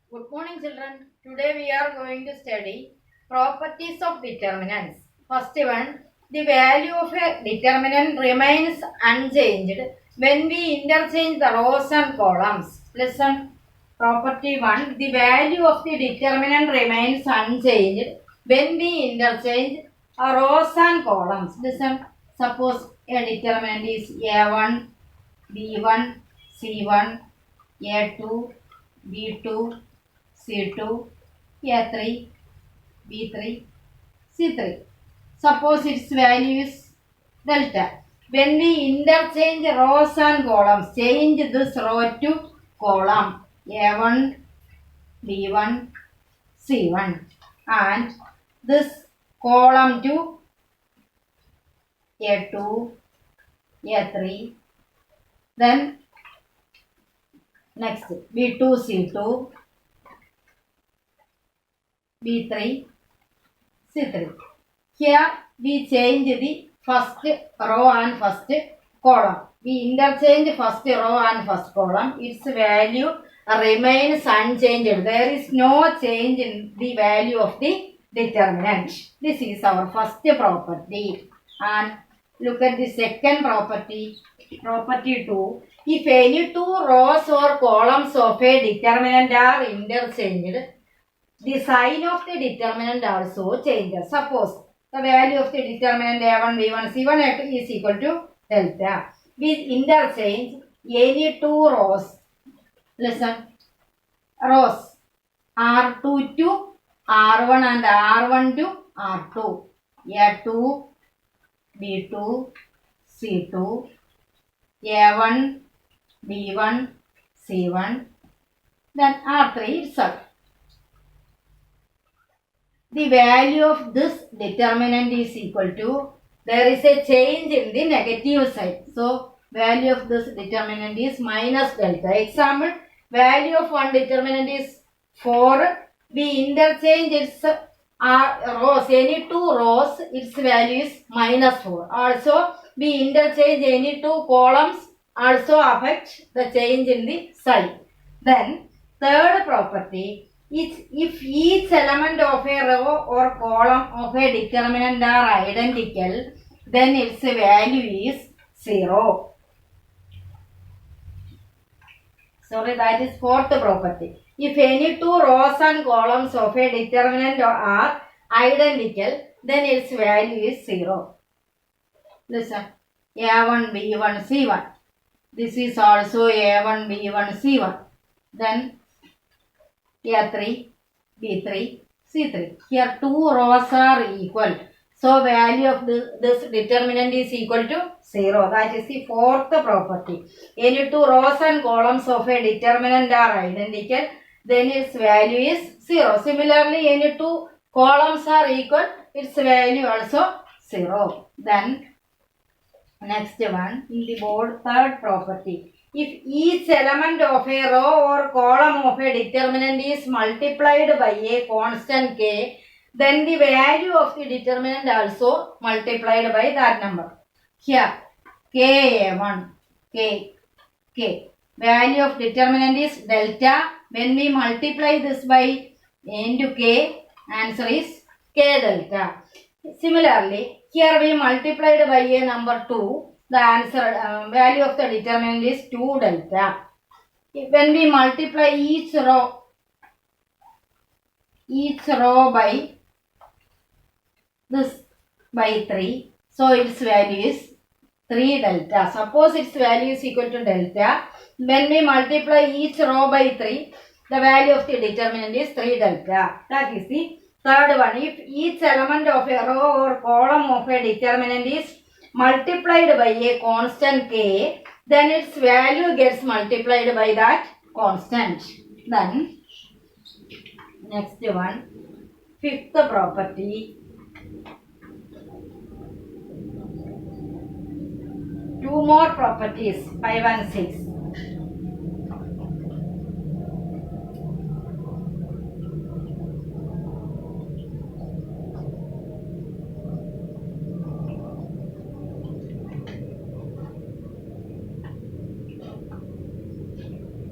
Good morning, children. Today we are going to study properties of determinants. First one, the value of a determinant remains unchanged when we interchange the rows and columns. Listen, property 1, the value of the determinant remains unchanged when we interchange rows and columns. Listen, suppose a determinant is A1, B1, C1, A2, B2, C2, A3, B3, C3. Suppose its value is delta. When we interchange rows and columns, change this row to column A1, B1, C1 and this column to A2, A3, then next B2, C2, B3, C3. Here we change the first row and first column. We interchange first row and first column. Its value remains unchanged. There is no change in the value of the determinant. This is our first property. And look at the second property. Property 2. If any two rows or columns of a determinant are interchanged, the sign of the determinant also changes. Suppose the value of the determinant A1, B1, C1, A2 is equal to delta. We interchange any two rows. Listen, rows R2 to R1 and R1 to R2. A2, B2, C2, A1, B1, C1, then R3 itself. The value of this determinant is equal to, there is a change in the negative side. So, value of this determinant is minus delta. Example, value of one determinant is 4. We interchange its rows, any two rows, its value is minus 4. Also, we interchange any two columns, also affect the change in the sign. Then, third property, if each element of a row or column of a determinant are identical, then its value is 0. Sorry, that is fourth property. If any two rows and columns of a determinant are identical, then its value is 0. Listen, A1, B1, C1. This is also A1, B1, C1. Then A3, B3, C3. Here two rows are equal. So value of this determinant is equal to 0. That is the fourth property. Any two rows and columns of a determinant are identical, then its value is 0. Similarly, any two columns are equal, its value also 0. Then next one in the board, third property. If each element of a row or column of a determinant is multiplied by a constant k, then the value of the determinant also multiplied by that number. Here, k1, k. Value of determinant is delta. When we multiply this by into k, answer is k delta. Similarly, here we multiplied by a number 2. The answer value of the determinant is 2 delta. When we multiply each row by this by 3, so its value is 3 delta. Suppose its value is equal to delta. When we multiply each row by 3, the value of the determinant is 3 delta. That is the third one. If each element of a row or column of a determinant is multiplied by a constant k, then its value gets multiplied by that constant. Then, next one, fifth property. Two more properties, 5 and 6.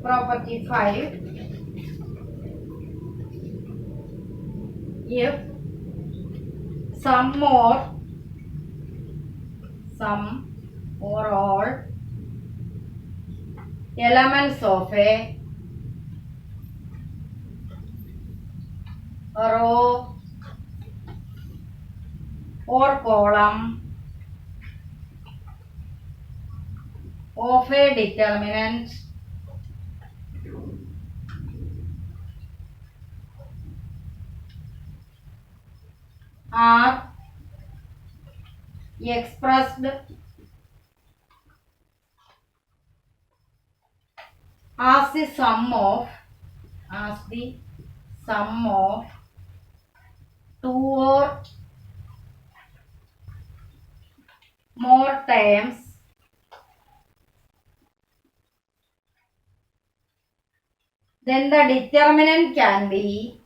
Property 5. if some or all elements of a row or column of a determinant are expressed as the sum of two or more terms then the determinant can be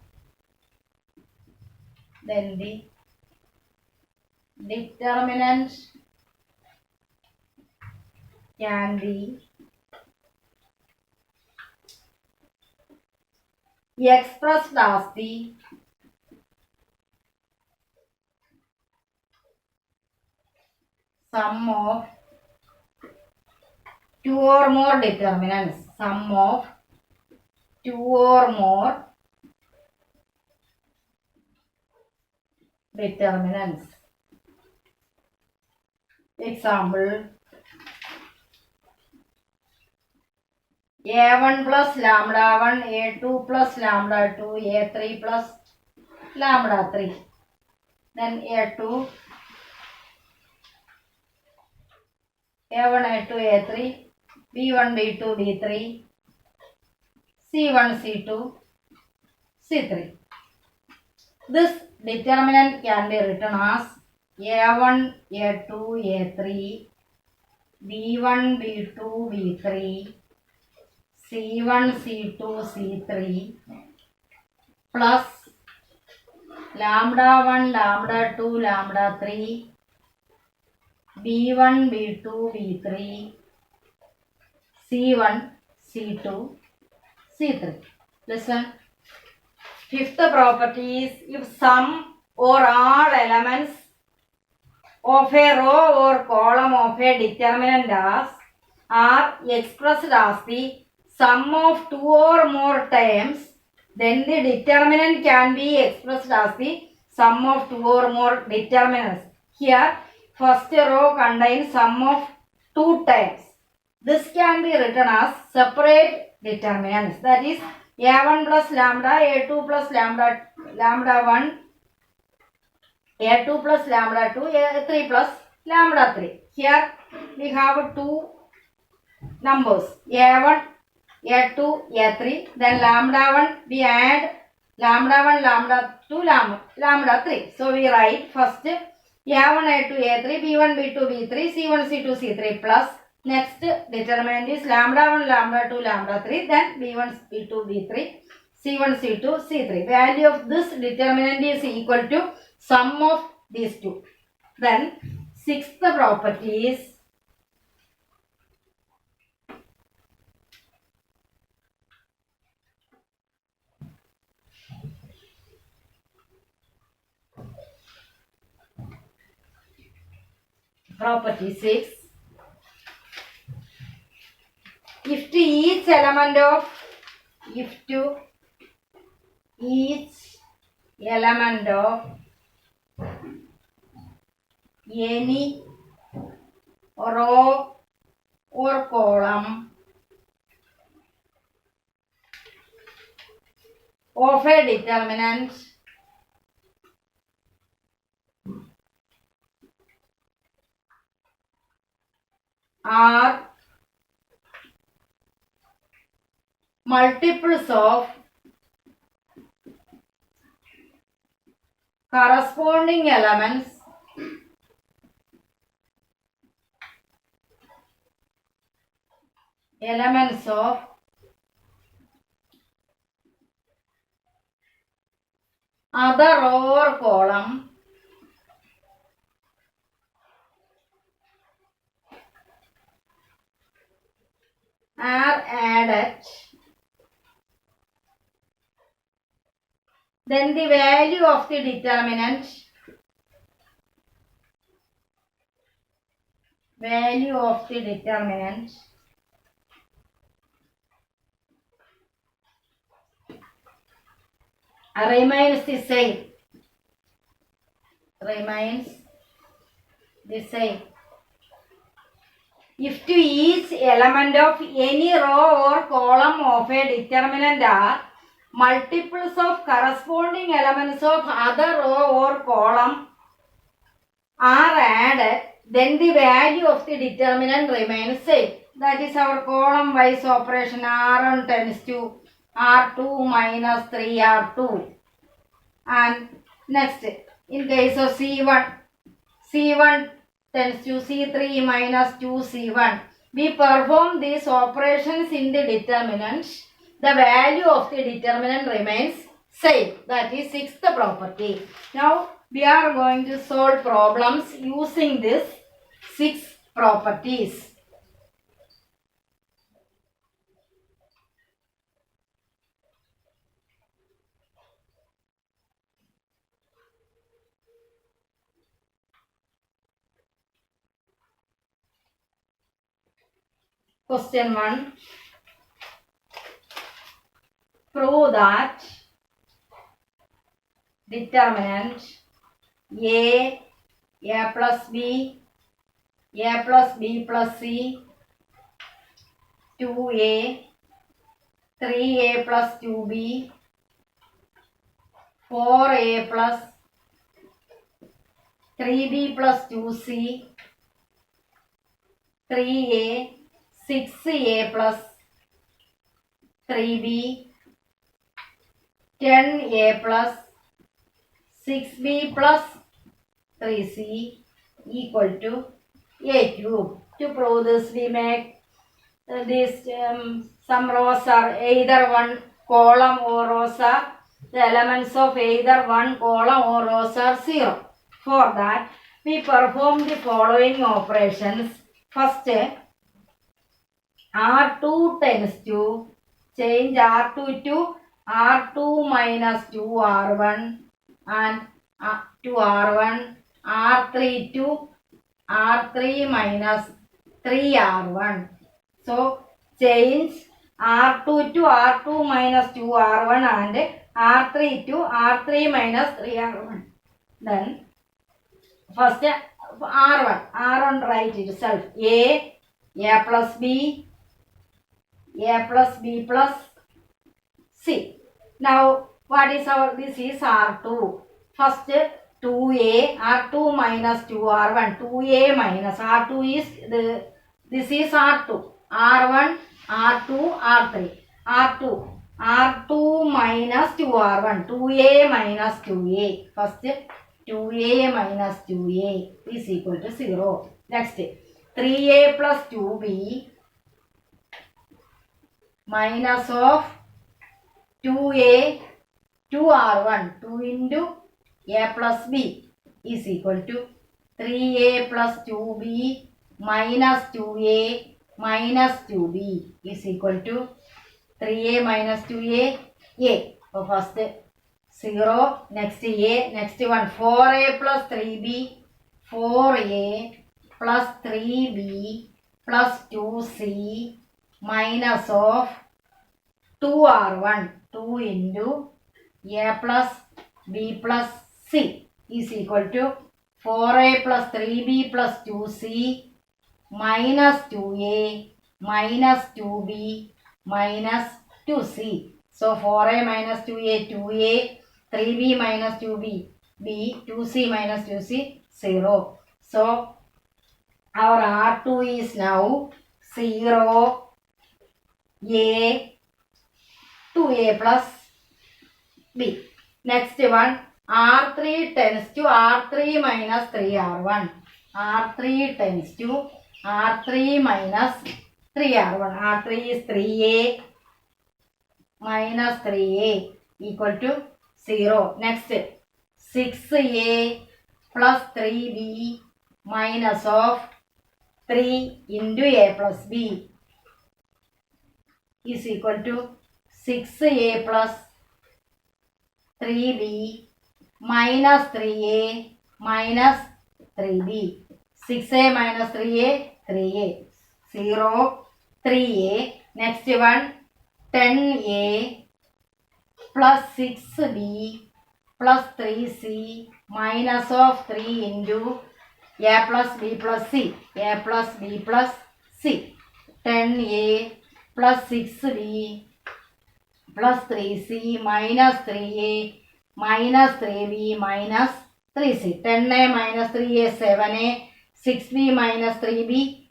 expressed as the sum of two or more determinants. Sum of two or more determinants. Example: A1 plus lambda 1, A2 plus lambda 2, A3 plus lambda 3. Then A2, A1, A2, A3, B1, B2, B3, C1, C2, C3. This determinant can be written as A1, A2, A3, B1, B2, B3, C1, C2, C3 plus lambda 1, lambda 2, lambda 3, B1, B2, B3, C1, C2, C3. Listen. Fifth property is if some or all elements of a row or column of a determinant are expressed as the sum of two or more terms, then the determinant can be expressed as the sum of two or more determinants. Here, first row contains sum of two terms. This can be written as separate determinants. That is A1 plus lambda, A2 plus lambda 1, A2 plus lambda 2, A3 plus lambda 3. Here we have two numbers A1, A2, A3. Then lambda 1 we add lambda 1, lambda 2, lambda 3. So we write first A1, A2, A3, B1, B2, B3, C1, C2, C3 plus next determinant is lambda 1, lambda 2, lambda 3. Then B1, B2, B3, C1, C2, C3. Value of this determinant is equal to sum of these two. Then sixth property is property 6. If to each element of any row or column of a determinant are multiples of corresponding elements of other row or column are added Then the value of the determinant, remains the same. If to each element of any row or column of a determinant are multiples of corresponding elements of other row or column are added, then the value of the determinant remains same. That is our column wise operation. R1 tends to R2 minus 3R2. And next, in case of C1 tends to C3 minus 2C1. We perform these operations in the determinant. The value of the determinant remains same. That is sixth property. Now we are going to solve problems using this six properties. Question 1. Prove that determinant A plus B plus C, 2A, 3A plus 2B, 4A plus 3B plus 2C, 3A, 6A plus 3B, 10A plus 6B plus 3C equal to A cube. To prove this, we make some rows are either one column or rows are the elements of either one column or rows are 0. For that, we perform the following operations. First, R2 tends to change R2 to R2 minus 2R1 and to R1, R3 to R3 minus 3R1. So change R2 to R2 minus 2R1 and R3 to R3 minus 3R1. Then first R1 write itself. A plus B plus C. Now what is this is R2. First 2A, R2 minus 2R1, 2A minus R2 is this is R2, R1, R2, R3, R2 minus 2R1, 2A minus 2A. First 2A minus 2A is equal to 0. Next 3A plus 2B minus of 2A 2R1, 2 into A plus B is equal to 3A plus 2B minus 2A minus 2B is equal to 3A minus 2A, A. So first 0, next A, next one 4A plus 3B, 4A plus 3B plus 2C minus of 2R1, 2 into A plus B plus C is equal to 4A plus 3B plus 2C minus 2A minus 2B minus 2C. So 4A minus 2A, 2A, 3B minus 2B, B, 2C minus 2C, 0. So our R2 is now 0, A, 2A plus B. Next one, R3 tends to R3 minus 3R1. R3 tends to R3 minus 3R1. R3 is 3A minus 3A equal to 0. Next, 6A plus 3B minus of 3 into A plus B is equal to 6A plus 3b minus 3a minus 3b. 6a minus 3a, 3a. 0, 3a. Next one, 10a plus 6b plus 3c minus of 3 into a plus b plus c. a plus b plus c. 10a plus 6b plus 3c minus 3a minus 3b minus 3c. 10a minus 3a 7a, 6b minus 3b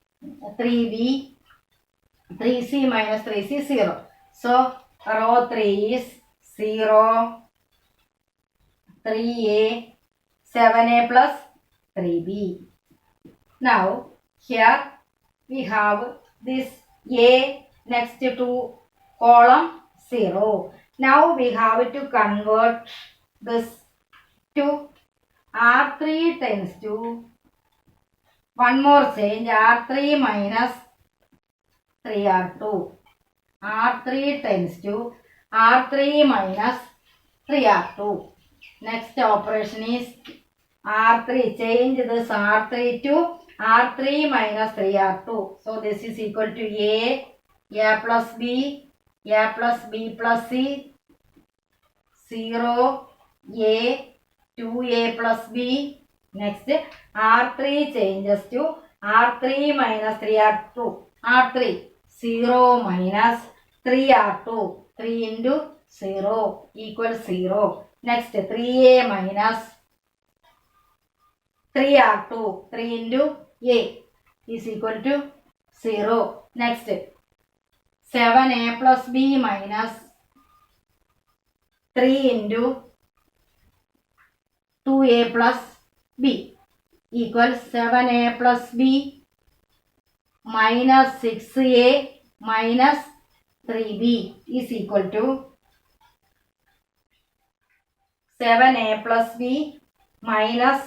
3b, 3c minus 3c 0. So row 3 is 0, 3a, 7a plus 3b. Now here we have this a next to column 0. Now we have to convert this to R3 tends to one more change, R3 minus 3R2. R3 tends to R3 minus 3R2. Next operation is R3. Change this R3 to R3 minus 3R2. So this is equal to A plus B, A plus B plus C, 0, A, 2A plus B. Next R3 changes to R3 minus 3R2. R3, 0 minus 3R2. 3 into 0 equals 0. Next 3A minus 3R2. 3 into A is equal to 0. Next 7A plus B minus 3 into 2A plus B equals 7A plus B minus 6A minus 3B is equal to 7A plus B minus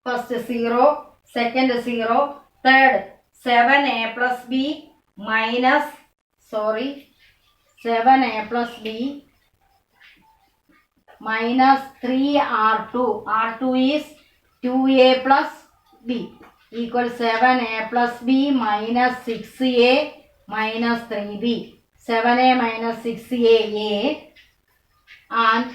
first 0, second 0, third 7A plus B minus 7A plus B minus 3R2. R2 is 2A plus B equals 7A plus B minus 6A minus 3B. 7A minus 6A and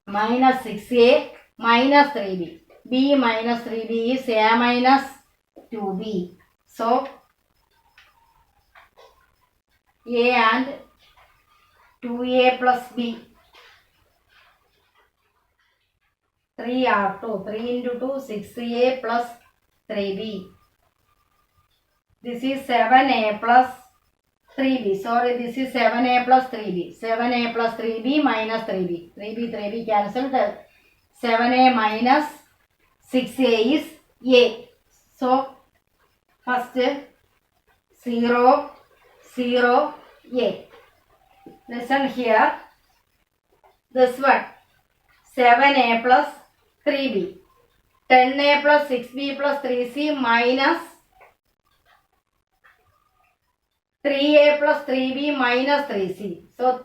minus 6A minus 3B. B minus 3B is A minus 2B. So A and 2A plus B. 3R2. 3 into 2, 6A plus 3B. This is 7A plus 3B. Sorry, this is 7A plus 3B. 7A plus 3B minus 3B. 3B cancelled. 7A minus 6A is A. So, first 0, 0, A. Listen here. This one. 7A plus 3B. 10A plus 6B plus 3C minus 3A plus 3B minus 3C. So,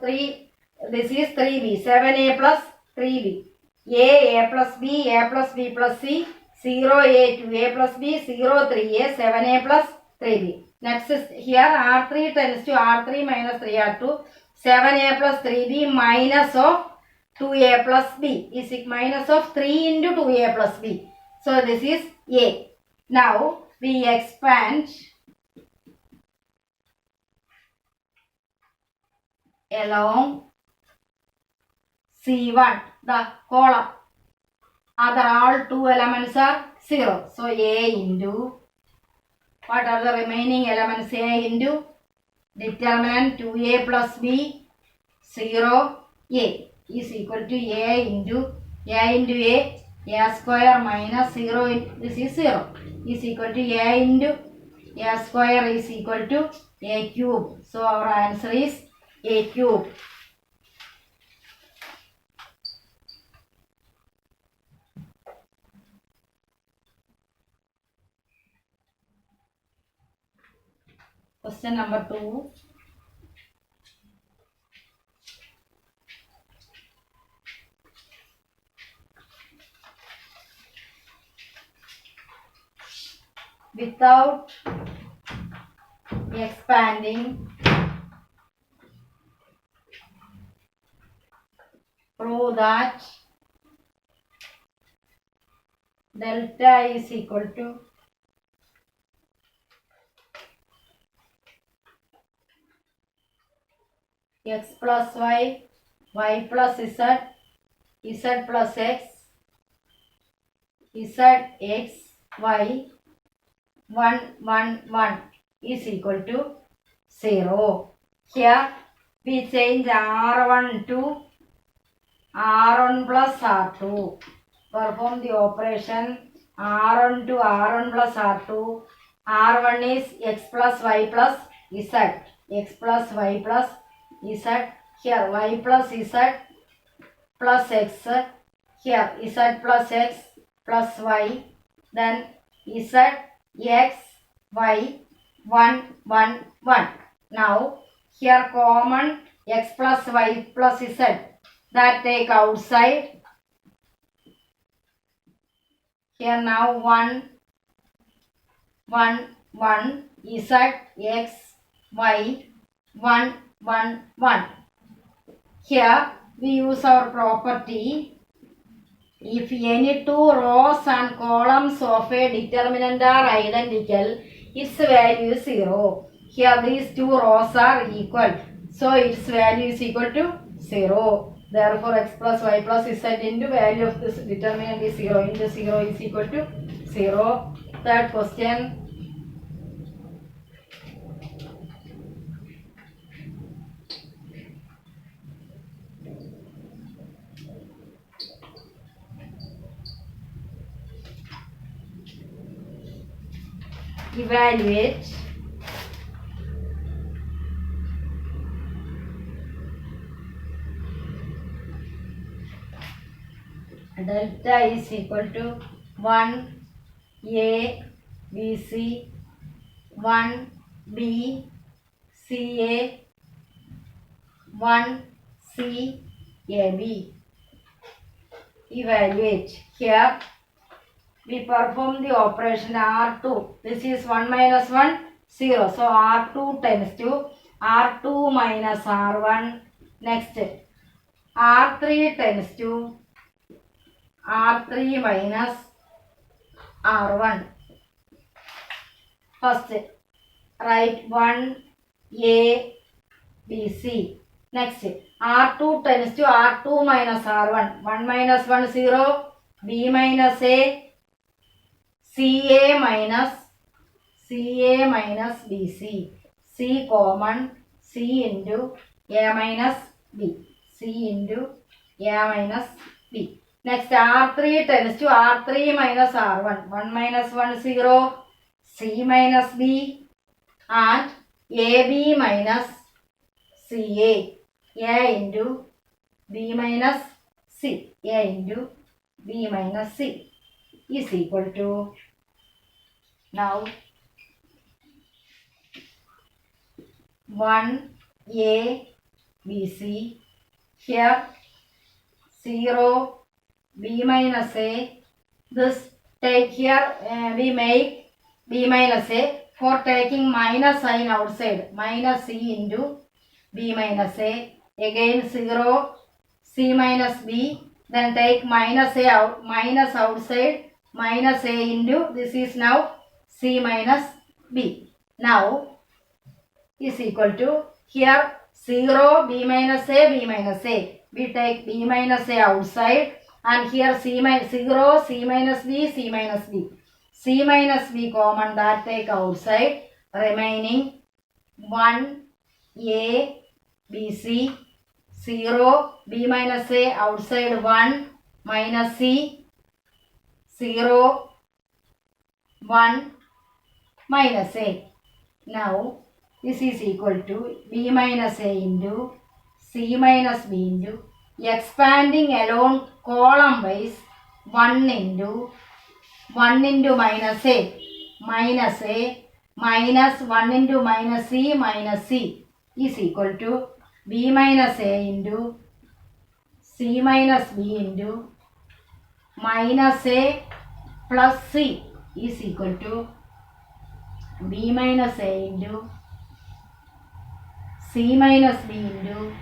this is 3B. 7A plus 3B. A plus B, A plus B plus C. 0A to A plus B, 0, 3A, 7A plus 3B. Next is here R3 tends to R3 minus 3R2. 7A plus 3B minus of 2A plus B is minus of 3 into 2A plus B. So this is A. Now we expand along C1, the column. Other all two elements are 0. So A into, what are the remaining elements? A into determinant 2A plus B, 0, A is equal to A into A square minus 0, this is 0, is equal to A into A square is equal to A cube. So our answer is A cube. Question number 2. Without expanding, prove that delta is equal to x plus y, y plus z, z plus x, z x, y, 1, 1, 1 is equal to 0. Here we change R1 to R1 plus R2. Perform the operation R1 to R1 plus R2. R1 is x plus y plus z. X plus y plus z. Here y plus z plus x. Here z plus x plus y. Then z x y 1 1 1. Now here common x plus y plus z that take outside. Here now 1 1 1 z x y 1 1 1. Here we use our property. If any two rows and columns of a determinant are identical, its value is 0. Here these two rows are equal, so its value is equal to 0. Therefore x plus y plus z into value of this determinant is 0 into 0 is equal to 0. Third question. Evaluate delta is equal to 1 A B C 1 B C A 1 C A B. Evaluate. Here we perform the operation R2. This is 1 minus 1, 0. So R2 tends to R2 minus R1. Next, R3 tends to R3 minus R1. First, write 1 A B C. Next, R2 tends to R2 minus R1. 1 minus 1, 0. B minus A. CA minus BC. C common. C into A minus B. C into A minus B. Next, R3 tends to R3 minus R1. 1 minus 1, 0. C minus B. And AB minus CA. A into B minus C. A into B minus C is equal to, now 1 A B C. Here 0 B minus A. This take here we make B minus A for taking minus sign outside. Minus C into B minus A. Again 0 C minus B. Then take minus A out, minus outside, minus A into, this is now C minus B. Now is equal to, here 0 B minus A. We take B minus A outside, and here 0 C minus B. C minus B common, that take outside, remaining 1 A B C. 0 B minus A outside, 1 minus C. 0 1 minus A. Now this is equal to B minus A into C minus B into, expanding along column wise, 1 into minus A minus 1 into minus C is equal to B minus A into C minus B into minus A plus C is equal to B minus A into C minus B into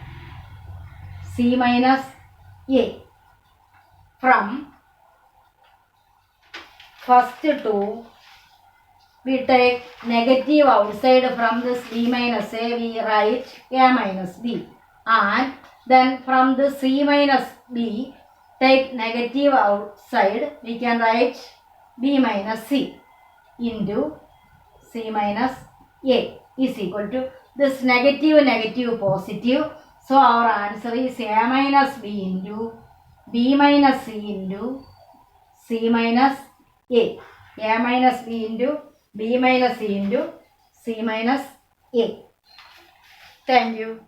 C minus A. From first two, we take negative outside from this B minus A, we write A minus B. And then from the C minus B, take negative outside, we can write B minus C into C minus A is equal to this negative positive. So our answer is A minus B into B minus C into C minus A. A minus B into B minus C into C minus A. Thank you.